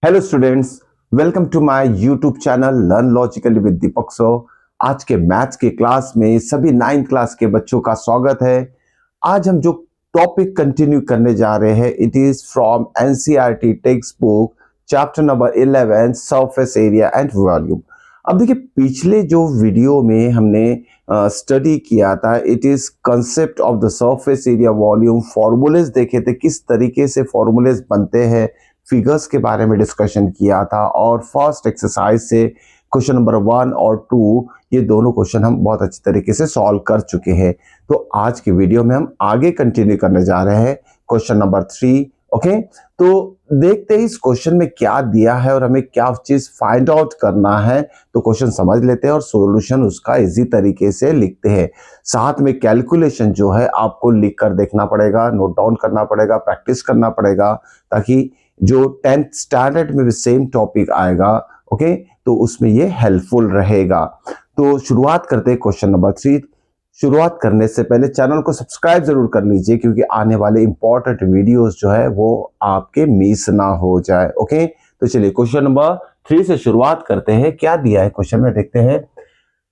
Hello students, welcome to my YouTube channel learn logically with Deepak so. आज के maths के class में सभी 9th क्लास के बच्चों का स्वागत है। आज हम जो टॉपिक कंटिन्यू करने जा रहे हैं it is from NCERT text book chapter number 11 surface area and volume. अब देखिए, पिछले जो वीडियो में हमने स्टडी किया था it is concept of the surface area volume, formulas देखे थे, किस तरीके से फॉर्मूलेज बनते हैं, फिगर्स के बारे में डिस्कशन किया था और फर्स्ट एक्सरसाइज से क्वेश्चन नंबर 1 और 2 ये दोनों क्वेश्चन हम बहुत अच्छी तरीके से सॉल्व कर चुके हैं। तो आज की वीडियो में हम आगे कंटिन्यू करने जा रहे हैं क्वेश्चन नंबर 3। ओके, तो देखते हैं इस क्वेश्चन में क्या दिया है और हमें क्या चीज फाइंड आउट करना है। तो क्वेश्चन समझ लेते हैं और सॉल्यूशन उसका इजी तरीके से लिखते हैं। साथ में कैलकुलेशन जो है आपको लिख कर देखना पड़ेगा, नोट डाउन करना पड़ेगा, प्रैक्टिस करना पड़ेगा, ताकि जो 10th स्टैंडर्ड में भी सेम टॉपिक आएगा ओके तो उसमें ये हेल्पफुल रहेगा। तो शुरुआत करते हैं क्वेश्चन नंबर 3। शुरुआत करने से पहले चैनल को सब्सक्राइब जरूर कर लीजिए क्योंकि आने वाले इंपॉर्टेंट वीडियोस जो है वो आपके मिस ना हो जाए। ओके, तो चलिए क्वेश्चन नंबर 3 से शुरुआत करते हैं। क्या दिया है क्वेश्चन में देखते हैं।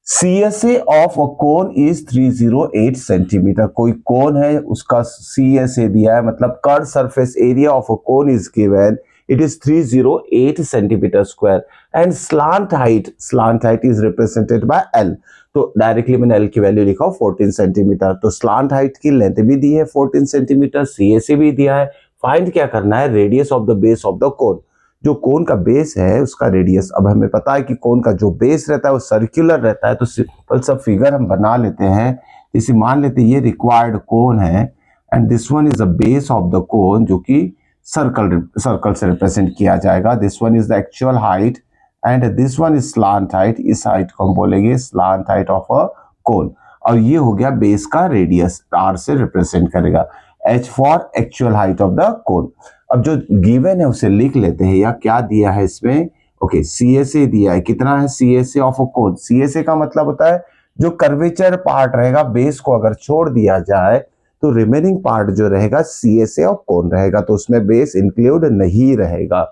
CSA of a cone is 308 centimetre. कोई कोन है उसका CSA दिया है, मतलब curve surface area of a cone is given, it is 308 centimetre square and slant height is represented by L। तो डायरेक्टली मैंने L की वैल्यू लिखा 14 सेंटीमीटर। तो स्लांट हाइट की लेंथ भी दी है 14 सेंटीमीटर, CSA भी दिया है। फाइंड क्या करना है, radius of the base of the cone. जो कोन का बेस है उसका रेडियस, अब हमें पता है कि कोन का जो बेस रहता है वो सर्कुलर रहता है। तो सिंपल सा फिगर हम बना लेते हैं। इसे मान लेते हैं ये रिक्वायर्ड कोन है and this one is the base of the cone जो कि सर्कल से रिप्रेजेंट किया जाएगा। This one is the actual height and this one is slant height. इस हाइट को हम बोलेंगे स्लांट हाइट ऑफ अ कोन। और ये हो गया बेस का रेडियस, R से रिप्रेजेंट करेगा। H for actual height of the cone. अब जो गिवन है उसे लिख लेते हैं। या क्या दिया है इसमें, ओके CSA दिया है। कितना है CSA of a cone. CSA का मतलब होता है जो कर्वेचर पार्ट रहेगा, बेस को अगर छोड़ दिया जाए तो रिमेनिंग पार्ट जो रहेगा CSA ऑफ कोन रहेगा, तो उसमें बेस इंक्लूड नहीं रहेगा।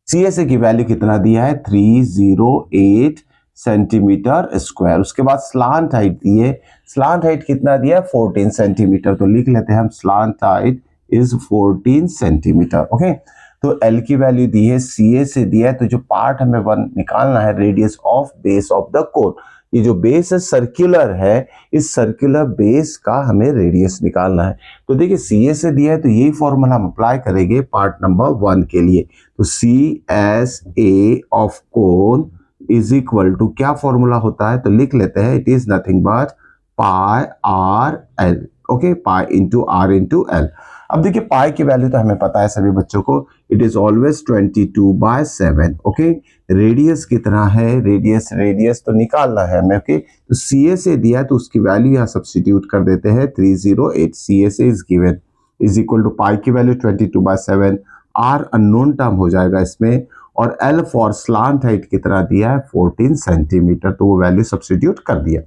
CSA की वैल्यू कितना दिया है 308 सेंटीमीटर स्क्वायर। उसके बाद स्लांट हाइट दी है, स्लांट हाइट कितना दिया है 14 सेंटीमीटर। तो लिख लेते हैं हम slant height is 14 centimetre. Okay, तो L की वैल्यू दी है, CSA दिया है, तो जो पार्ट हमें वन निकालना है radius of base of the cone. ये जो बेस है सर्कुलर है, इस सर्कुलर बेस का हमें रेडियस निकालना है। तो देखिए CSA दिया है तो यही फॉर्मूला हम अप्लाई करेंगे पार्ट नंबर 1 के लिए। तो CSA of cone is equal to क्या फॉर्मूला होता है, तो लिख लेते हैं it is nothing but pi R L. Okay, pi into R into L. अब देखिए पाई की वैल्यू तो हमें पता है सभी बच्चों को, it is always 22/7। Okay, radius कितना है, रेडियस तो निकालना है हमें। ओके, तो CSA दिया है तो उसकी वैल्यू यहाँ सब्स्टिट्यूट कर देते हैं 308। CSA is given is equal to pi की वैल्यू 22/7, R अननोन टर्म हो जाएगा इसमें, और L फॉर स्लांट हाइट कितना दिया है 14 सेंटीमीटर, तो वो वैल्यू सब्स्टिट्यूट कर दिया।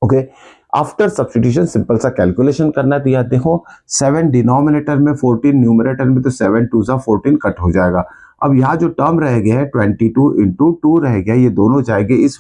ओके, आफ्टर सब्स्टिट्यूशन सिंपल सा कैलकुलेशन करना दिया। देखो 7 डिनोमिनेटर में 14 न्यूमरेटर में, तो 7 2 जा 14 कट हो जाएगा। अब यहाँ जो टर्म रह गया है 22 इंटू 2 रह गया, ये दोनों जाएंगे इस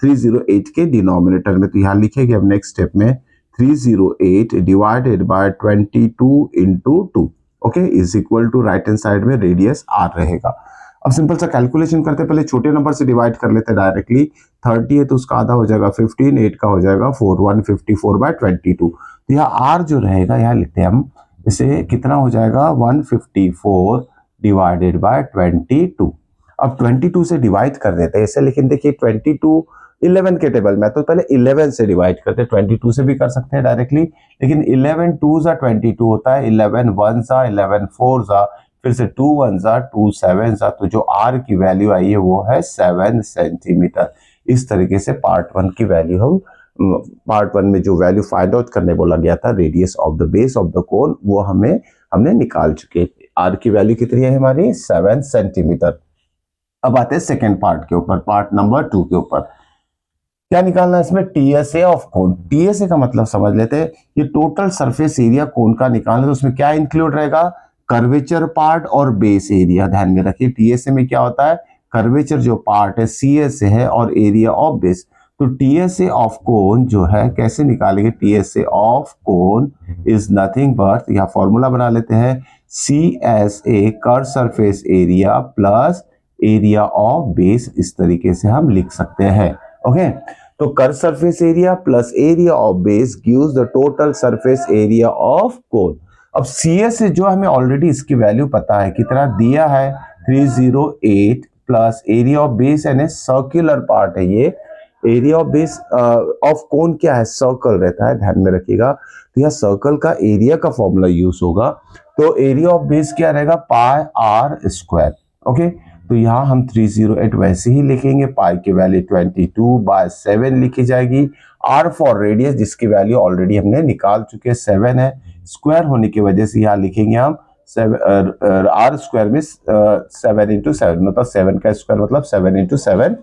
308 के डिनोमिनेटर में। तो यहाँ लिखेंगे अब नेक्स्ट स्टेप में 308 divided by 22 into 2 okay is equal to right hand side में रेडियस R रहेगा। अब सिंपल सा कैलकुलेशन करते, पहले छोटे नंबर से डिवाइड कर लेते डायरेक्टली। 30 है तो उसका आधा हो जाएगा 15, 8 का हो जाएगा 4, 154/22। तो यहाँ R जो रहेगा यहाँ लिखते हैं हम, इसे कितना हो जाएगा 154 डिवाइडेड बाय 22। अब 22 से डिवाइड कर देते हैं इसे, लेकिन देखिए 22 11 के टेबल में, तो पहले 11 से डिवाइड करते हैं। 22 से भी कर सकते हैं डायरेक्टली, लेकिन 11 2 जा 22 होता है, 11 1 जा 11 4 जा, फिर से 2 1 जा 2 7 जा, तो जो R की वैल्यू आई है वो है 7 सेंटीमीटर। इस तरीके से पार्ट 1 की वैल्यू हम पार्ट 1 में जो वैल्यू फाइंड आउट करने बोला गया था radius of the base of the cone, वो हमने निकाल चुके। R की वैल्यू कितनी है हमारी 7 सेंटीमीटर। अब आते हैं सेकेंड पार्ट के ऊपर, पार्ट नंबर 2 के ऊपर। क्या निकालना है इसमें, TSA ऑफ कोन। TSA का मतलब समझ लेते हैं, ये टोटल सरफेस एरिया कोन का निकालना है, तो उसमें क्या इंक्लूड रहेगा कर्वेचर पार्ट और बेस एरिया ध्यान में रखिए। टीएसए में क्या होता है, कर्वेचर जो पार्ट है सीएसए है और एरिया ऑफ बेस। तो टीएसए ऑफ कोन जो है कैसे निकालेंगे, TSA of cone is nothing but, यह फॉर्मूला बना लेते हैं, CSA curve surface area plus area of base, इस तरीके से हम लिख सकते हैं। ओके, तो curve surface area plus area of base gives the total surface area of cone. अब CS से जो हमें ऑलरेडी इसकी वैल्यू पता है, कितना दिया है 308 प्लस एरिया ऑफ बेस यानी सर्कुलर पार्ट है ये, area of base of cone क्या है, सर्कल रहता है, ध्यान में रखिएगा। तो यह सर्कल का एरिया का फॉर्मूला यूज होगा, तो एरिया ऑफ बेस क्या रहेगा, पाई आर स्क्वायर। ओके, तो यहाँ हम 308 वैसे ही लिखेंगे, पाई की वैल्यू 22/7 लिखी जाएगी, आर फॉर रेडियस जिसकी वैल्यू ऑलरेडी हमने निकाल चुके हैं 7 है, स्क्वायर होने की वजह से यहाँ लिखेंगे हम आर स्क्वायर में 7 into 7 मतलब 7 का स्क्वायर मतलब 7 into 7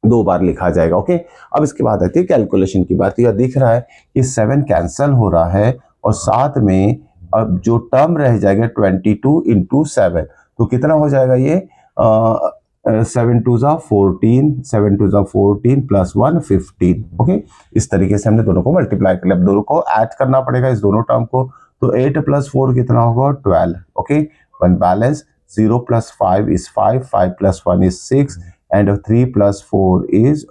दो बार लिखा जाएगा। ओके, अब इसके बाद आती है कैलकुलेशन की बात। यह दिख रहा है कि 7 कैंसल हो रहा है और साथ में अब जो टर्म रह जाएगा 22 into 7, तो कितना हो जाएगा ये 7 2 14, 7 2 14 प्लस 1 15। ओके, इस तरीके से हमने दोनों को मल्टीप्लाई कर लिया। अब दोनों को ऐड करना पड़ेगा इस दोनों टर्म को, तो 8 + 4 कितना होगा 12। Okay, 1 balance, 0 + 5 is 5, 5 + 1 is 6 and 3 + 4 is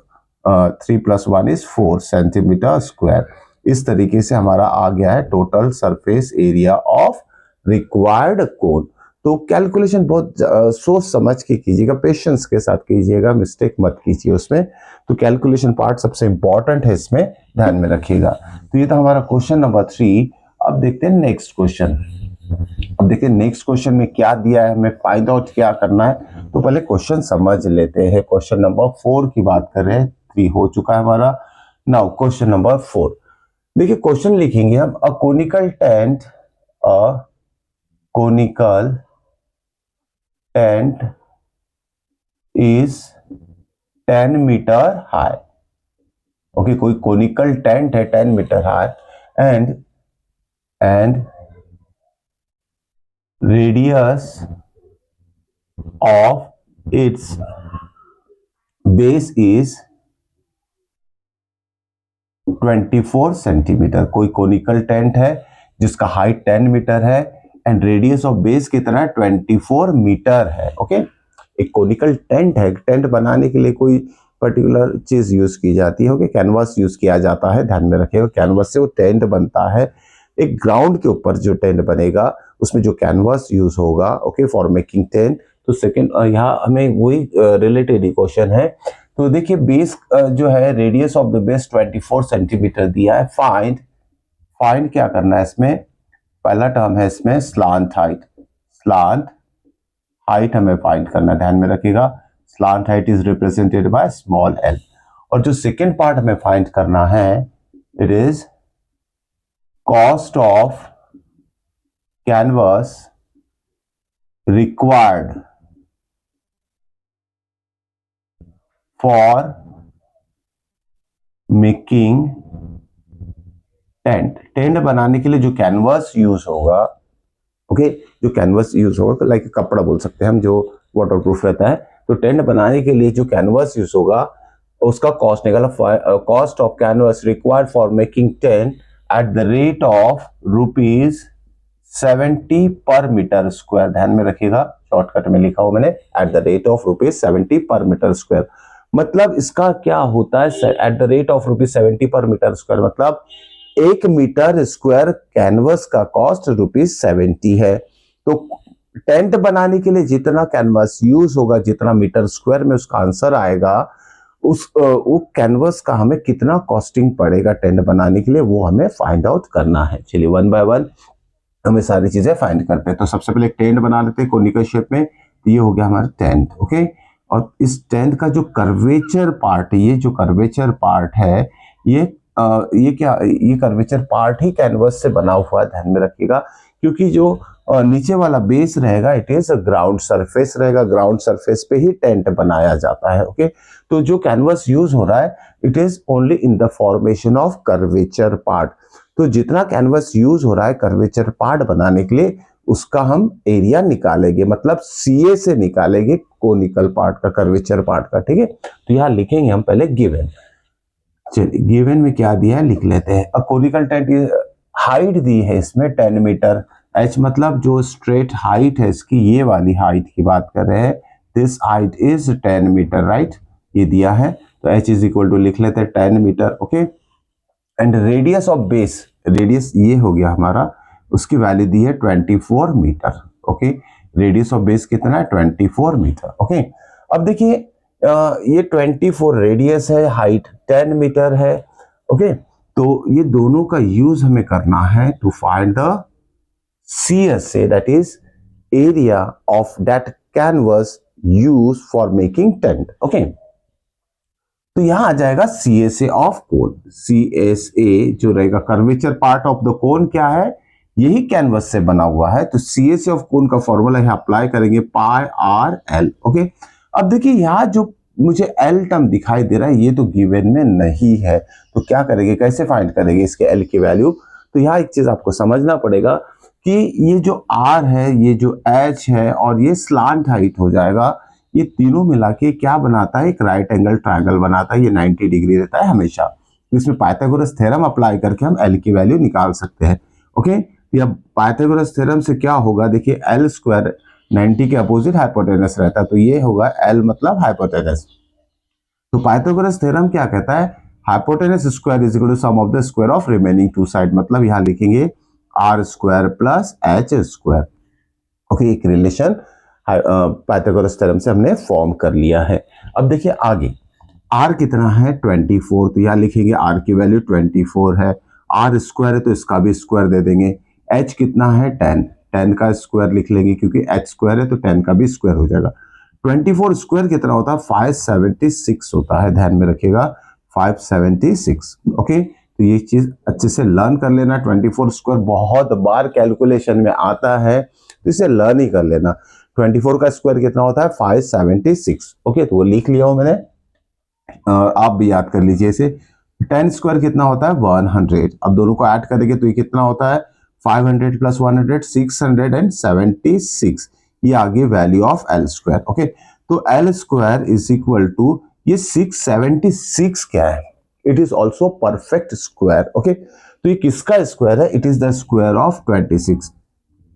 3 + 1 is 4 centimetre square. इस तरीके से हमारा आ गया है total surface area of required cone. तो कैलकुलेशन बहुत सोच समझ के कीजिएगा, पेशेंस के साथ कीजिएगा, मिस्टेक मत कीजिए उसमें। तो कैलकुलेशन पार्ट सबसे इंपॉर्टेंट है, इसमें ध्यान में रखिएगा। तो ये था हमारा क्वेश्चन नंबर 3। अब देखते हैं नेक्स्ट क्वेश्चन। अब देखिए नेक्स्ट क्वेश्चन में क्या दिया है, हमें फाइंड आउट क्या करना है। तो पहले क्वेश्चन समझ लेते हैं। क्वेश्चन नंबर 4 की बात कर रहे हैं, 3 हो चुका है हमारा। नाउ क्वेश्चन नंबर 4, देखिए क्वेश्चन लिखेंगे हम, a conical tent is 10 metre high. Okay, कोई कोनिकल टेंट है 10 metre high and radius of its base is 24 centimetre. कोई कोनिकल टेंट है जिसका हाइट 10 मीटर है एंड रेडियस ऑफ बेस कितना है 24 मीटर है। ओके, एक कोनिकल टेंट है, टेंट बनाने के लिए कोई पर्टिकुलर चीज यूज की जाती है। ओके, कैनवास यूज किया जाता है, ध्यान में रखिएगा, कैनवास से वो टेंट बनता है। एक ग्राउंड के ऊपर जो टेंट बनेगा उसमें जो कैनवास यूज होगा, ओके, फॉर मेकिंग टेंट। तो सेकंड यहाँ हमें वही रिलेटेड क्वेश्चन है। तो देखिए बेस जो है, radius of the base 24 centimetre दिया है। फाइंड क्या करना है इसमें, पहला टर्म है इसमें स्लांट हाइट हमें फाइंड करना है, ध्यान में रखिएगा। Slant height is represented by small l। और जो सेकेंड पार्ट हमें फाइंड करना है, it is cost of canvas required for making tent बनाने के लिए जो कैनवास यूज होगा। ओके, जो कैनवास यूज होगा लाइक कपड़ा बोल सकते हैं हम, जो वाटरप्रूफ रहता है। तो टेंट बनाने के लिए जो कैनवास यूज होगा उसका कॉस्ट निकाला, cost of canvas required for making tent at the rate of ₹70 पर मीटर स्क्वायर। ध्यान में रखिएगा, शॉर्टकट में लिखा हूं मैंने, एट द रेट ऑफ ₹70 पर मीटर स्क्वायर। मतलब इसका क्या होता है, एट द रेट ऑफ ₹70 पर मीटर स्क्वायर मतलब 1 मीटर स्क्वायर कैनवस का कॉस्ट ₹70 है। तो टेंट बनाने के लिए जितना कैनवस यूज होगा, जितना मीटर स्क्वायर में उसका आंसर आएगा, वो कैनवस का हमें कितना कॉस्टिंग पड़ेगा टेंट बनाने के लिए, वो हमें फाइंड आउट करना है। चलिए 1 बाय 1 हमें सारी चीजें फाइंड करते हैं। तो सबसे पहले टेंट बना लेते हैं कोनिकल शेप में। तो ये हो गया हमारा टेंट। ओके, और इस टेंट का जो कर्वेचर पार्ट है, ये जो कर्वेचर पार्ट है, ये कर्वेचर पार्ट ही कैनवस से बना हुआ है, ध्यान में रखिएगा। क्योंकि जो नीचे वाला बेस रहेगा, इट इज ग्राउंड सरफेस रहेगा, ग्राउंड सरफेस पे ही टेंट बनाया जाता है। ओके, तो जो कैनवस यूज हो रहा है, it is only in the formation of curvature part. तो जितना कैनवस यूज हो रहा है कर्वेचर पार्ट बनाने के लिए, उसका हम एरिया निकालेंगे, मतलब CA से निकालेंगे कोनिकल पार्ट का, कर्वेचर पार्ट का, ठीक है। तो यहां लिखेंगे हम पहले गिवन। चलिए गिवन में क्या दिया है लिख लेते हैं। अ कोनिकल टेंट, हाइट दी है इसमें 10 मीटर। h मतलब जो स्ट्रेट हाइट है इसकी, ये वाली हाइट की बात कर रहे हैं। This height is 10 metre, right, ये दिया है। तो h इज इक्वल टू लिख लेते हैं 10 metre, okay. And radius of base, radius ये हो गया हमारा, उसकी वैल्यू दी है 24 metre, okay. Radius of base कितना है 24 मीटर, ओके। अब देखिए ये 24 रेडियस है, हाइट 10 मीटर है, ओके। तो ये दोनों का यूज हमें करना है to find the CSA, that is area of that canvas use for making tent, okay. तो यहां आ जाएगा CSA ऑफ कोन। CSA जो रहेगा curvature part of the cone, क्या है, यही कैनवस से बना हुआ है। तो CSA ऑफ कोन का फॉर्मूला यहां अप्लाई करेंगे, पाई आर एल, ओके। अब देखिए यहां जो मुझे एल टर्म दिखाई दे रहा है ये तो गिवन में नहीं है, तो क्या करेंगे, कैसे फाइंड करेंगे इसके एल की वैल्यू। तो यहां एक चीज आपको समझना पड़ेगा कि ये जो आर है, ये जो एच है और ये स्लांट हाइट हो जाएगा, ये तीनों मिला के क्या बनाता है, एक राइट एंगल ट्रायंगल बनाता है। ये 90 डिग्री रहता है हमेशा। तो इसमें पाइथागोरस थ्योरम अप्लाई करके हम एल की वैल्यू निकाल सकते हैं, ओके। या पाइथागोरस थ्योरम से क्या होगा, देखिए एल स्क्वायर 90 के अपोजिट हाइपोटेनस रहता है, तो ये होगा एल मतलब हाइपोटेनस। तो पाइथागोरस थ्योरम क्या कहता है, hypotenuse square is equal to sum of the square of remaining two side, मतलब यहां लिखेंगे R square plus H square, okay. एक रिलेशन पाइथागोरस थ्योरम से हमने फॉर्म कर लिया है। अब देखिए आगे, r कितना है 24, तो यहां लिखेंगे r की वैल्यू 24 है। r स्क्वायर है तो इसका भी स्क्वायर दे देंगे। h कितना है 10, 10 का स्क्वायर लिख लेंगे क्योंकि h स्क्वायर है तो 10 का भी स्क्वायर हो जाएगा। 24 स्क्वायर कितना होता है 576 होता है, ध्यान में रखिएगा 576, ओके। तो ये चीज अच्छे से लर्न कर लेना। 24 स्क्वायर बहुत बार कैलकुलेशन में आता है, तो इसे लर्न ही कर लेना। 24 का स्क्वायर कितना होता है 576, ओके। तो वो लिख लिया हूं मैंने, आप भी याद कर लीजिए इसे। 10 स्क्वायर कितना होता है 100। अब दोनों को ऐड करेंगे तो ये कितना होता है 500 प्लस 100 676। ये आगे value of L square, okay. तो L square is equal to ये 676 क्या है, it is also perfect square, okay. तो ये किसका स्क्वायर है, it is the square of 26।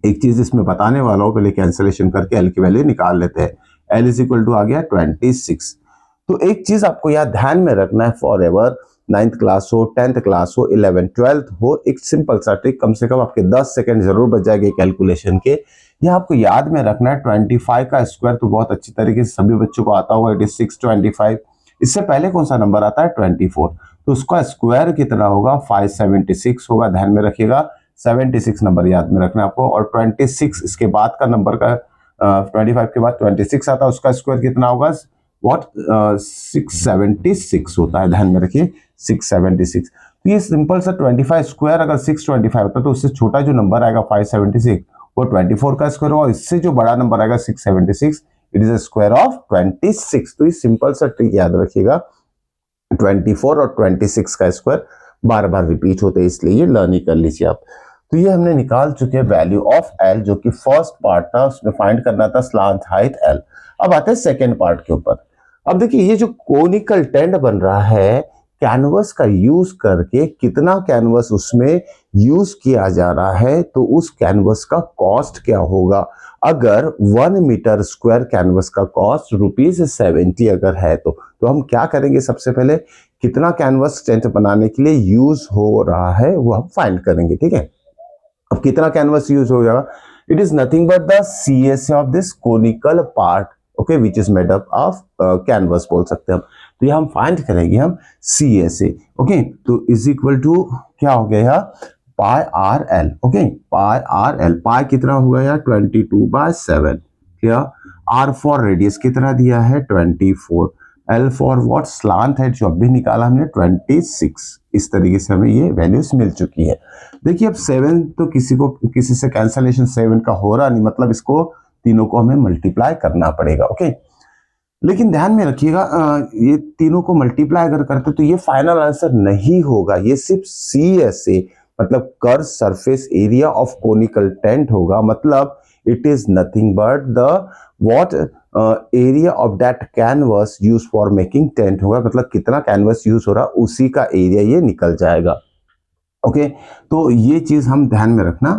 एक चीज इसमें बताने वाला हूं, पहले कैंसिलेशन करके एल की वैल्यू निकाल लेते हैं। एल इज इक्वल टू आ गया 26। तो एक चीज आपको यहाँ ध्यान में रखना है फॉर एवर, 9th क्लास हो, 10th क्लास हो, 11th 12th हो, एक सिंपल सा ट्रिक, कम से कम आपके 10 सेकंड जरूर बच जाएंगे कैलकुलेशन के। यह आपको याद में रखना है 25 का स्क्वायर तो बहुत अच्छी तरीके से सभी बच्चों को आता होगा, इट इज 625। इससे पहले कौन सा नंबर आता है 24, तो उसका स्क्वायर कितना होगा 576 होगा, ध्यान में रखिएगा। 76 नंबर याद में रखना है आपको। और 26 इसके बाद का नंबर का 25 के बाद 26 आता है, उसका स्क्वायर कितना होगा व्हाट 676 होता है, ध्यान में रखिए 676। तो ये सिंपल सा 25 स्क्वायर अगर 625 होता है तो उससे छोटा जो नंबर आएगा 576 वो 24 का स्क्वायर होगा, इससे जो बड़ा नंबर आएगा 676 it is a square of 26। तो ये सिंपल सा ट्रिक याद रखिएगा, 24 और 26 का स्क्वायर बार बार रिपीट होते हैं, इसलिए ये लर्न ही कर लीजिए आप। तो ये हमने निकाल चुके हैं वैल्यू ऑफ एल, जो कि फर्स्ट पार्ट था, उसमें फाइंड करना था स्लांट हाइट एल। अब आते हैं सेकेंड पार्ट के ऊपर। अब देखिए ये जो कोनिकल टेंट बन रहा है, कैनवस का यूज करके कितना कैनवस उसमें यूज किया जा रहा है, तो उस कैनवस का कॉस्ट क्या होगा। अगर 1 मीटर स्क्वायर कैनवस का कॉस्ट ₹70 अगर है तो हम क्या करेंगे, सबसे पहले कितना कैनवस टेंट बनाने के लिए यूज हो रहा है वो हम फाइंड करेंगे, ठीक है। अब कितना कैनवस यूज हो जाएगा, it is nothing but the CSA of this conical part, okay, which is made up of canvas बोल सकते हैं हम। तो ये हम फाइंड करेंगे हम CSA, ओके। तो इज इक्वल टू क्या हो गया पाई आर एल, ओके, पाई आर एल। पाई कितना हुआ यार 22/7, क्या। आर फॉर रेडियस कितना दिया है 24, एल फॉर व्हाट स्लांट है जो अभी निकाला हमने 26। इस तरीके से हमें ये वैल्यूज मिल चुकी है। देखिए अब 7 तो किसी से कैंसलेशन 7 का हो रहा नहीं, मतलब इसको तीनों को हमें मल्टीप्लाई करना पड़ेगा, ओके। लेकिन ध्यान में रखिएगा ये तीनों को मल्टीप्लाई अगर करते तो ये फाइनल आंसर नहीं होगा, ये सिर्फ CSA मतलब curve surface area of conical tent होगा, मतलब it is nothing but the what area of that canvas use for making tent होगा, मतलब कितना कैनवस यूज हो रहा उसी का एरिया ये निकल जाएगा। ओके तो ये चीज हम ध्यान में रखना,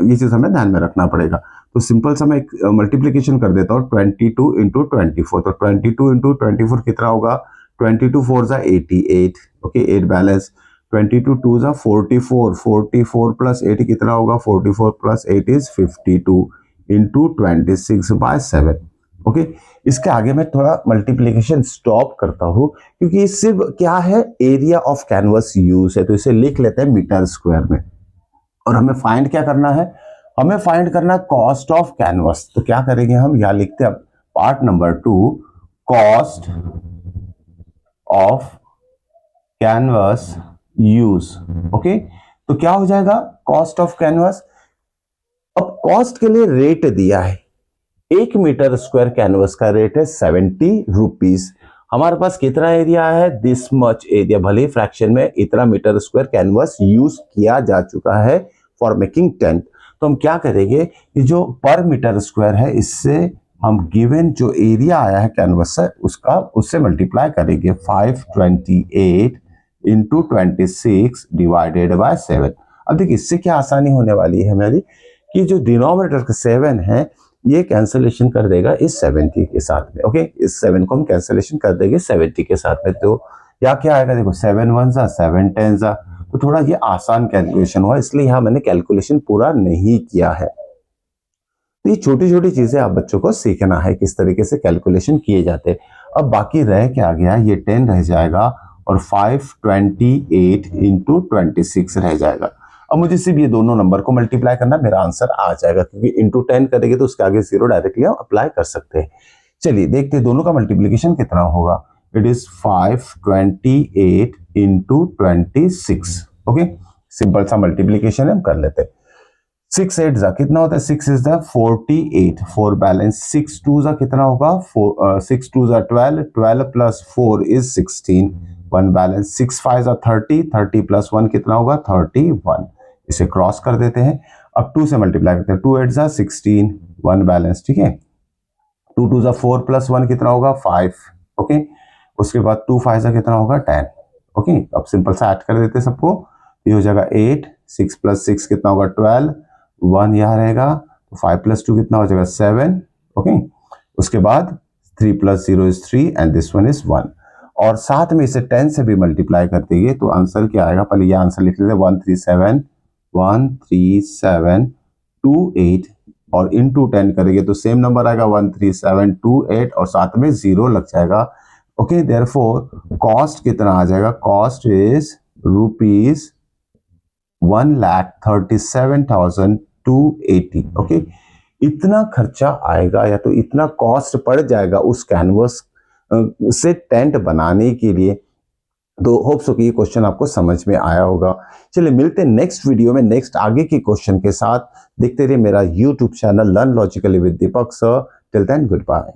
ये चीज हमें ध्यान में रखना पड़ेगा। तो सिंपल सा मैं एक मल्टीप्लीकेशन कर देता हूँ, 22 इंटू 24। तो 22 इंटू 24 कितना होगा, 22 4 जा 88, ओके 8 बैलेंस, 22 2 जा 44, 44 प्लस 8 कितना होगा, 44 प्लस 8 इज 52 इंटू 26/7। ओके इसके आगे मैं थोड़ा मल्टीप्लीकेशन स्टॉप करता हूं क्योंकि ये सिर्फ क्या है, एरिया ऑफ कैनवस यूज है, तो इसे लिख लेते हैं मीटर स्क्वायर में। और हमें फाइंड क्या करना है, हमें फाइंड करना कॉस्ट ऑफ कैनवस। तो क्या करेंगे हम, यहां लिखते हैं part number 2, cost of canvas use. Okay तो क्या हो जाएगा, कॉस्ट ऑफ कैनवस। अब कॉस्ट के लिए रेट दिया है, 1 मीटर स्क्वायर कैनवस का रेट है 70 रुपीज। हमारे पास कितना एरिया है, दिस मच एरिया, भले फ्रैक्शन में इतना मीटर स्क्वायर कैनवस यूज किया जा चुका है फॉर मेकिंग टेंट। तो हम क्या करेंगे कि जो पर मीटर स्क्वायर है इससे हम गिवन जो एरिया आया है कैनवस से उससे मल्टीप्लाई करेंगे, 528 इंटू 26 डिवाइडेड बाय 7। अब देखिए इससे क्या आसानी होने वाली है हमारी, कि जो डिनोमिनेटर का 7 है ये कैंसलेशन कर देगा इस 70 के साथ में। ओके इस 7 को हम कैंसलेशन कर देंगे 70 के साथ में। तो या क्या आएगा, देखो 7 1 जा 7 10 जा, तो थोड़ा ये आसान कैलकुलेशन हुआ, इसलिए यहां मैंने कैलकुलेशन पूरा नहीं किया है। तो ये छोटी छोटी चीजें आप बच्चों को सीखना है किस तरीके से कैलकुलेशन किए जाते हैं। अब बाकी रह क्या गया, ये 10 रह जाएगा और 528 इंटू 26 रह जाएगा। अब मुझे सिर्फ ये दोनों नंबर को मल्टीप्लाई करना, मेरा आंसर आ जाएगा, क्योंकि इंटू 10 करेंगे तो उसके आगे 0 डायरेक्टली हम अप्लाई कर सकते हैं। चलिए देखते हैं दोनों का मल्टीप्लीकेशन कितना होगा। It is 528 into 26। Okay simple सा मल्टीप्लीकेशन हम कर लेते हैं। 6 8 जा कितना होता है, 6 इज द 48, 4 बैलेंस, 6 2 जा कितना होगा, 6 2 जा 12, 12 प्लस 4 इज 16, 1 बैलेंस, 6 5 जा 30, 30 प्लस 1 कितना होगा, 31। इसे क्रॉस कर देते हैं, अब 2 से मल्टीप्लाई करते हैं, 2 8 जा 16, 1 बैलेंस, ठीक है, 2 2 जा 4 प्लस 1 कितना होगा, 5। ओके उसके बाद 2 5 जा कितना होगा, 10। ओके अब सिंपल सा ऐड कर देते हैं सबको, ये हो जाएगा 8, 6 प्लस 6 कितना होगा, 12, 1 यहाँ रहेगा, तो 5 प्लस 2 कितना हो जाएगा, 7। ओके उसके बाद 3 plus 0 is 3 and this one is 1। और साथ में इसे 10 से भी मल्टीप्लाई कर देंगे तो आंसर क्या आएगा, पहले ये आंसर लिख लेते हैं, 13728, और इंटू 10 करेंगे तो सेम नंबर आएगा 13728 और साथ में 0 लग जाएगा। ओके देयरफॉर कॉस्ट कितना आ जाएगा, कॉस्ट इज रुपीज 1,37,280। ओके इतना खर्चा आएगा या तो इतना कॉस्ट पड़ जाएगा उस कैनवस से टेंट बनाने के लिए। तो होप सो कि ये क्वेश्चन आपको समझ में आया होगा। चलिए मिलते हैं नेक्स्ट वीडियो में नेक्स्ट आगे के क्वेश्चन के साथ। देखते रहिए मेरा YouTube channel learn logically with Deepak sir. Till then good bye.